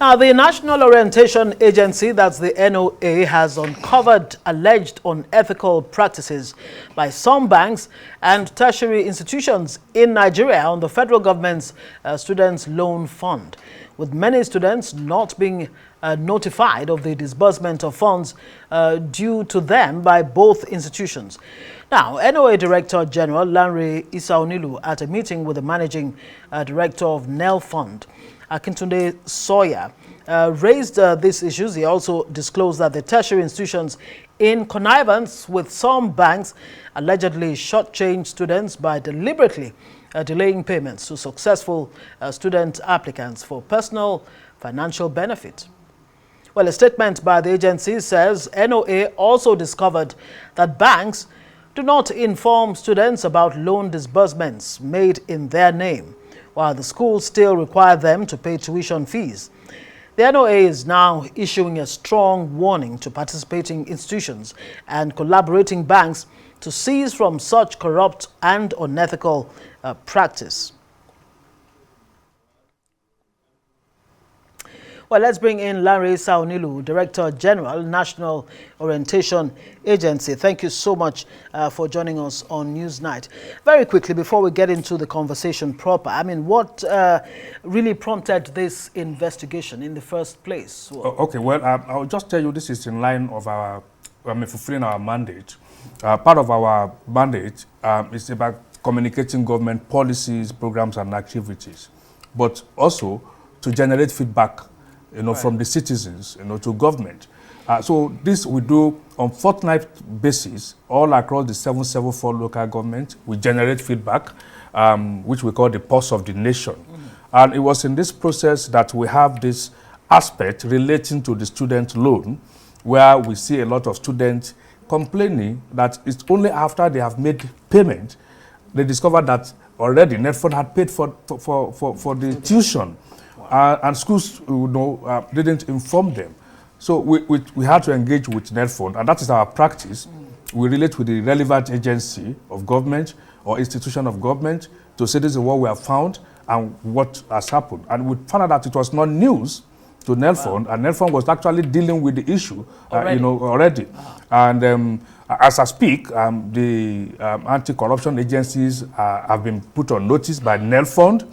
Now, the National Orientation Agency, that's the NOA, has uncovered alleged unethical practices by some banks and tertiary institutions in Nigeria on the federal government's Students' Loan Fund, with many students not being notified of the disbursement of funds due to them by both institutions. Now, NOA Director General Onilu, at a meeting with the Managing Director of NEL Fund, Akintunde Sawyer, raised these issues. He also disclosed that the tertiary institutions, in connivance with some banks, allegedly shortchanged students by deliberately delaying payments to successful student applicants for personal financial benefit. Well, a statement by the agency says NOA also discovered that banks do not inform students about loan disbursements made in their name, while the schools still require them to pay tuition fees. The NOA is now issuing a strong warning to participating institutions and collaborating banks to cease from such corrupt and unethical practice. Well, let's bring in Onilu, Director General, National Orientation Agency. Thank you so much for joining us on Newsnight. Very quickly, before we get into the conversation proper, I mean, what really prompted this investigation in the first place? Okay, well, I'll just tell you this is in line of our, fulfilling our mandate. Part of our mandate is about communicating government policies, programs, and activities, but also to generate feedback from the citizens, to government. So this we do on fortnight basis all across the 774 local government. We generate feedback, which we call the pulse of the nation. And it was in this process that we have this aspect relating to the student loan, where we see a lot of students complaining that it's only after they have made payment, they discover that already NetFund had paid for the tuition. And schools, didn't inform them. So we had to engage with NetFund, and that is our practice. We relate with the relevant agency of government or institution of government to say this is what we have found and what has happened. And we found out that it was not news to NetFund, and NetFund was actually dealing with the issue already. And as I speak, the anti-corruption agencies have been put on notice by NetFund.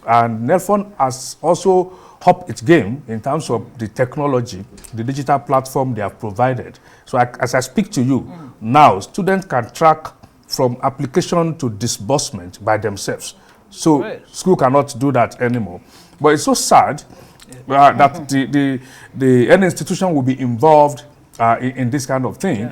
And NELFON has also upped its game in terms of the technology, the digital platform they have provided. So as I speak to you, now students can track from application to disbursement by themselves. So school cannot do that anymore. But it's so sad that any institution will be involved in this kind of thing.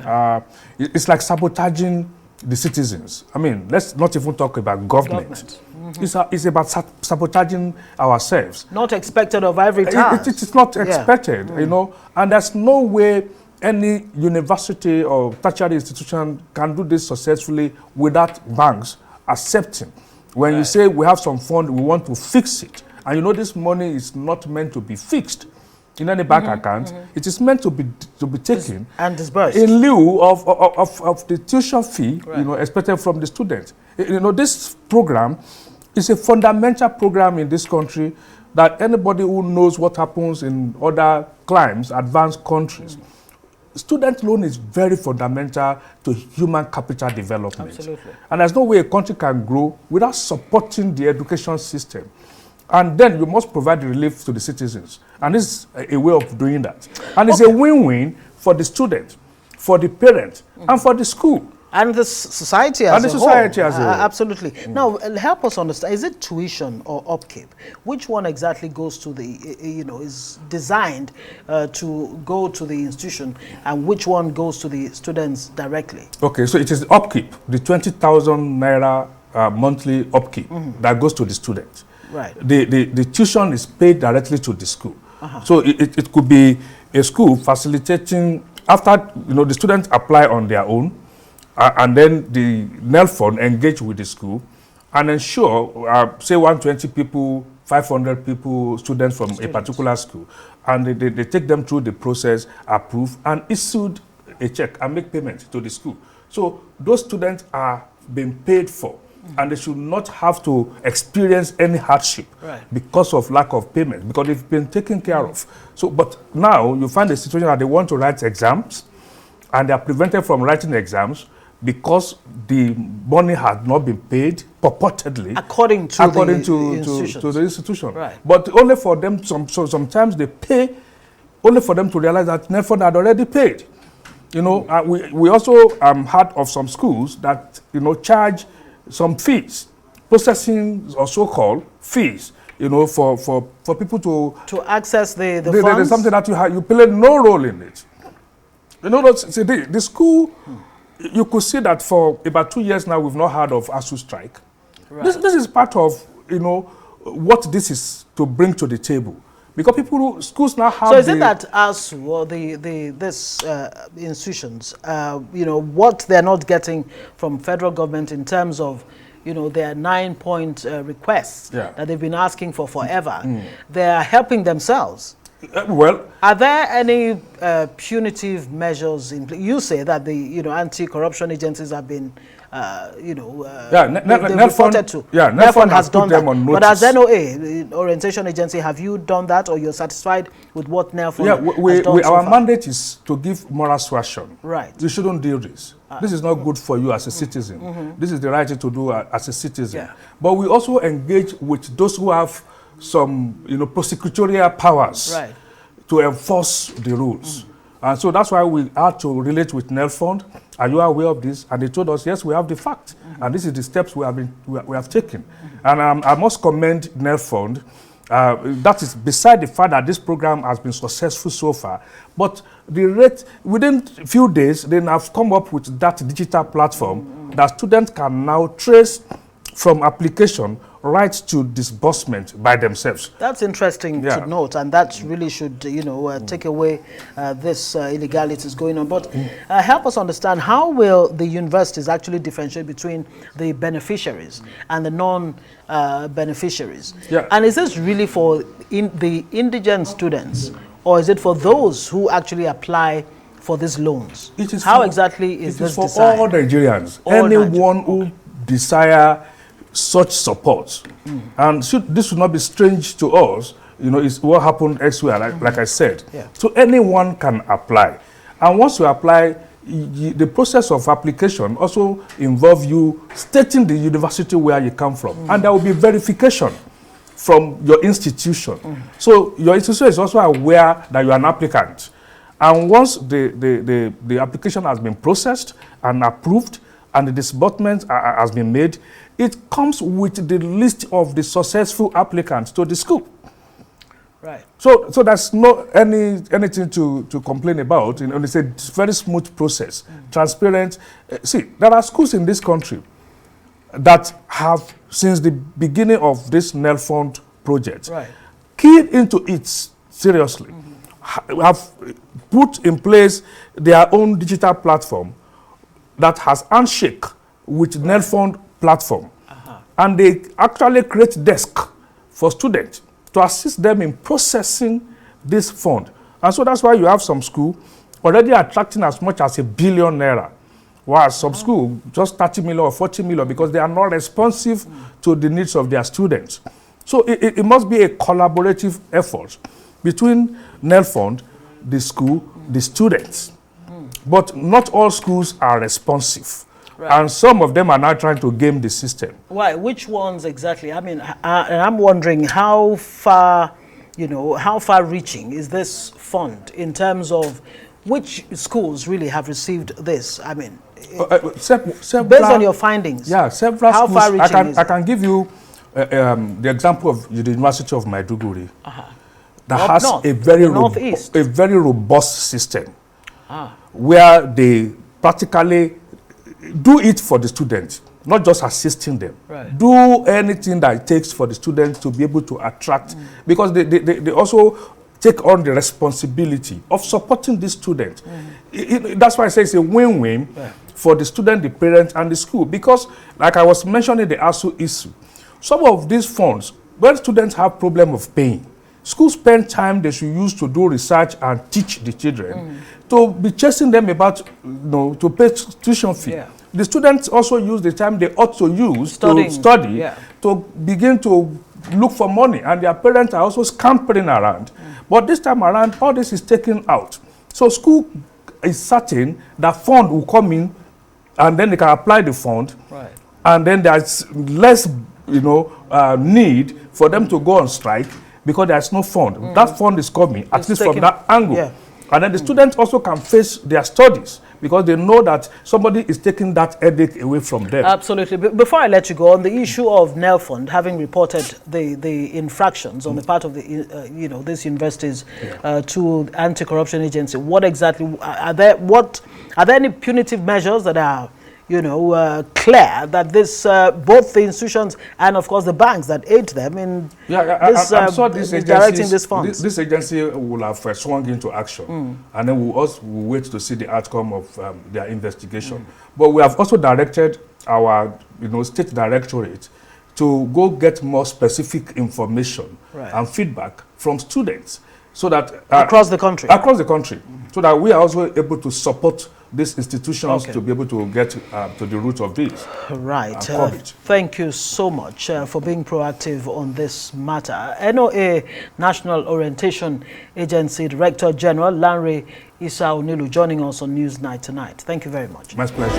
It's like sabotaging the citizens. I mean, let's not even talk about government. It's about sabotaging ourselves. Not expected of every time. It's not expected, and there's no way any university or tertiary institution can do this successfully without banks accepting. When you say we have some fund, we want to fix it, and this money is not meant to be fixed in any bank account. It is meant to be taken and disbursed in lieu of the tuition fee, expected from the student. This program is a fundamental program in this country that anybody who knows what happens in other climes, advanced countries, student loan is very fundamental to human capital development. Absolutely. And there's no way a country can grow without supporting the education system. And then you must provide relief to the citizens. And this is a way of doing that. And it's a win-win for the student, for the parent, and for the school. And the society as a whole. Absolutely. Now, help us understand, is it tuition or upkeep? Which one exactly goes to the, is designed to go to the institution, and which one goes to the students directly? Okay, so it is upkeep, the 20,000 naira monthly upkeep that goes to the student. Right. The tuition is paid directly to the school. So it could be a school facilitating, after the students apply on their own, and then the NEL fund engage with the school and ensure, say 120 people, 500 people, students from a particular school, and they take them through the process, approve, and issued a check and make payment to the school. So those students are being paid for. and they should not have to experience any hardship because of lack of payment, because they've been taken care of. So, but now you find a situation that they want to write exams, and they are prevented from writing exams because the money had not been paid purportedly according to the institution. Right. But only for them, sometimes they pay only for them to realize that NEFON had already paid. You know, we also heard of some schools that, you know, charge some fees, processing or so-called fees, you know, for people to access the funds. There's something that you play no role in it. You know, see, the school, you could see that for about 2 years now, we've not heard of ASU strike. Right. This is part of, you know, what this is to bring to the table. Because schools now have. So is it that ASU or these institutions, you know, what they're not getting from federal government in terms of, you know, their 9-point requests that they've been asking for forever, they're helping themselves? Well, are there any punitive measures in place? You say that the, you know, anti-corruption agencies have been, you know, reported to. Yeah, NEFON has done that. But as NOA, Orientation Agency, have you done that, or you're satisfied with what NEFON has done so our far? mandate is to give moral suasion. Right. You shouldn't do this. This is not good for you as a citizen. This is the right thing to do as a citizen. Yeah. But we also engage with those who have some, you know, prosecutorial powers to enforce the rules. And so that's why we had to relate with NEFON. Are you aware of this? And they told us, yes, we have the fact. And this is the steps we have taken. And I must commend NEFON. That is beside the fact that this program has been successful so far. But the rate, within a few days, they have come up with that digital platform that students can now trace from application right to disbursement by themselves. That's interesting to note, and that really should, you know, take away this illegalities going on. But help us understand, how will the universities actually differentiate between the beneficiaries and the non-beneficiaries? And is this really for the indigent students, or is it for those who actually apply for these loans? How exactly is this decided? For all Nigerians, anyone who desire such support. And this should not be strange to us. You know, it's what happened elsewhere, like I said. So anyone can apply. And once you apply, the process of application also involves you stating the university where you come from. And there will be verification from your institution. So your institution is also aware that you are an applicant. And once the application has been processed and approved and the disbursement has been made, it comes with the list of the successful applicants to the school. Right. So there's no anything to complain about. You know, it's a very smooth process, transparent. See, there are schools in this country that have, since the beginning of this NEFON project, keyed into it seriously, have put in place their own digital platform that has handshake with NEFON platform. And they actually create desk for students to assist them in processing this fund. And so that's why you have some school already attracting as much as ₦1 billion, while some school just 30 million or 40 million because they are not responsive to the needs of their students. So it must be a collaborative effort between NEFON, the school, the students. But not all schools are responsive. And some of them are now trying to game the system. Why? Which ones exactly? I mean, I'm wondering how far, you know, how far-reaching is this fund in terms of which schools really have received this? I mean, based on your findings. Yeah, several how schools. Far-reaching is I can give you the example of the University of Maiduguri that has a very robust system where they practically do it for the students, not just assisting them. Do anything that it takes for the students to be able to attract, because they also take on the responsibility of supporting the student. That's why I say it's a win-win for the student, the parents, and the school. Because, like I was mentioning the ASU issue, some of these funds, when students have problem of paying, schools spend time they should use to do research and teach the children to be chasing them about, you know, to pay tuition fee. the students also use the time they ought to use Studying. to study Yeah. to begin to look for money, and their parents are also scampering around. But this time around, all this is taken out. So school is certain that fund will come in, and then they can apply the fund, Right. and then there's less, need for them to go on strike because there's no fund. That fund is coming, at least from that angle. Yeah. And then the students also can face their studies because they know that somebody is taking that headache away from them. Absolutely. Before I let you go, on the issue of NELFund having reported the infractions on the part of the these universities to anti-corruption agency, what exactly are there? What are there any punitive measures that are clear that this both the institutions and of course the banks that aid them in I'm sure this directing this funds? This agency will have swung into action, and then we'll wait to see the outcome of their investigation. But we have also directed our state directorate to go get more specific information and feedback from students, so that across the country, so that we are also able to support these institutions to be able to get to the root of this. Right. Thank you so much for being proactive on this matter. NOA, National Orientation Agency Director General Lanre Onilu, joining us on Newsnight tonight. Thank you very much. My pleasure.